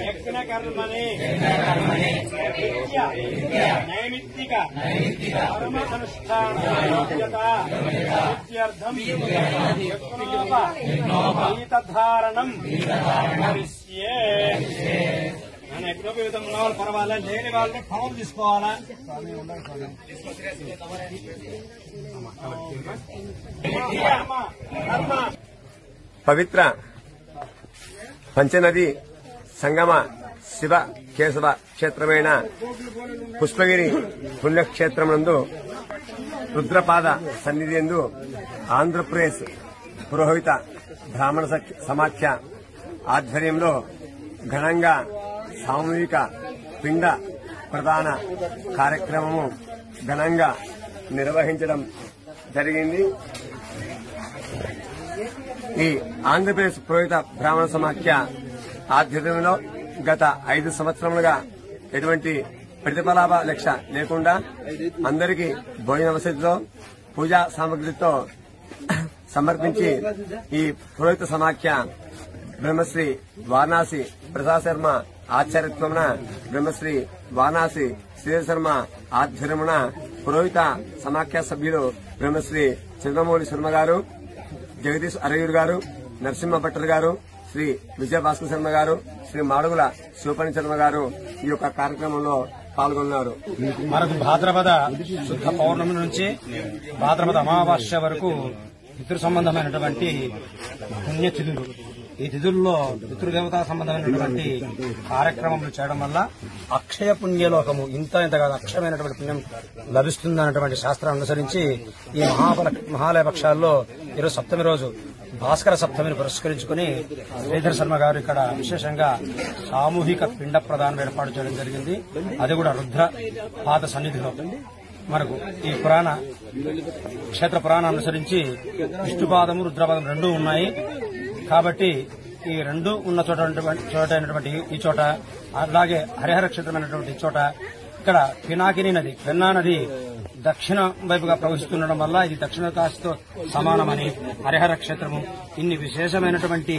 యజ్ఞకర్మణి నైమిత్తిక కర్మానుష్ఠానం గీతధారణం కరిష్యే. నేను యజ్ఞోపేతం ఉన్న వాళ్ళు పర్వాలేదు, లేని వాళ్ళని ఫలం తీసుకోవాలా. పవిత్ర పంచనది సంగమ శివ కేశవ క్షేత్రమైన పుష్పగిరి పుణ్యక్షేత్రమునందు రుద్రపాద సన్నిధి యందు ఆంధ్రప్రదేశ్ పురోహిత బ్రాహ్మణ సమాఖ్య ఆధ్వర్యంలో ఘనంగా సామూహిక పిండ ప్రదాన కార్యక్రమము ఘనంగా నిర్వహించడం జరిగింది. ఈ ఆంధ్రప్రదేశ్ పురోహిత బ్రాహ్మణ సమాఖ్య ఆధ్వర్యంలో గత 5 సంవత్సరములుగా ఎటువంటి ప్రతిఫలాభ లక్ష్య లేకుండా అందరికీ భోజన వసతితో పూజా సామగ్రితో సమర్పించి ఈ పురోహిత సమాఖ్య బ్రహ్మశ్రీ వారణాసి ప్రసాద్ శర్మ ఆచార్యత్వమున బ్రహ్మశ్రీ వారణాసి శ్రీధర్ శర్మ ఆధ్వర్యమున పురోహిత సమాఖ్య సభ్యులు బ్రహ్మశ్రీ చంద్రమౌళి శర్మ గారు, జగదీష్ అరయూర్ గారు, నరసింహ భట్టర్ గారు, శ్రీ విజయభాస్కర్ శర్మ గారు, శ్రీ మాడుగుల శివపణి శర్మ గారు ఈ యొక్క కార్యక్రమంలో పాల్గొన్నారు. మనకు భాద్రపద శుద్ధ పౌర్ణమి నుంచి భాద్రపద అమావాస్య వరకు పితృ సంబంధమైనటువంటి పుణ్యతిథులు. ఈ తిథుల్లో పితృదేవతా సంబంధమైనటువంటి కార్యక్రమములు చేయడం వల్ల అక్షయ పుణ్యలోకము ఇంత కాదు అక్షయమైనటువంటి పుణ్యం లభిస్తుందన్నటువంటి శాస్త్రాన్ని అనుసరించి ఈ మహాలయ పక్షాల్లో ఈరోజు సప్తమి రోజు భాస్కర సప్తమిని పురస్కరించుకుని శ్రీధర్ శర్మ గారు ఇక్కడ విశేషంగా సామూహిక పిండ ప్రదానం ఏర్పాటు చేయడం జరిగింది. అది కూడా రుద్ర పాద సన్నిధిలో. మనకు ఈ క్షేత్ర పురాణం అనుసరించి విష్ణుపాదము రుద్రపాదం రెండూ ఉన్నాయి. కాబట్టి ఈ రెండు ఉన్న చోటైనటువంటి ఈ చోట, అలాగే హరిహర క్షేత్రమైనటువంటి చోట ఇక్కడ పినాకిని నది, పెన్నా నది దక్షిణ వైపుగా ప్రవహిస్తుండడం వల్ల ఇది దక్షిణ కాశీతో సమానమని హరిహర క్షేత్రము ఇన్ని విశేషమైనటువంటి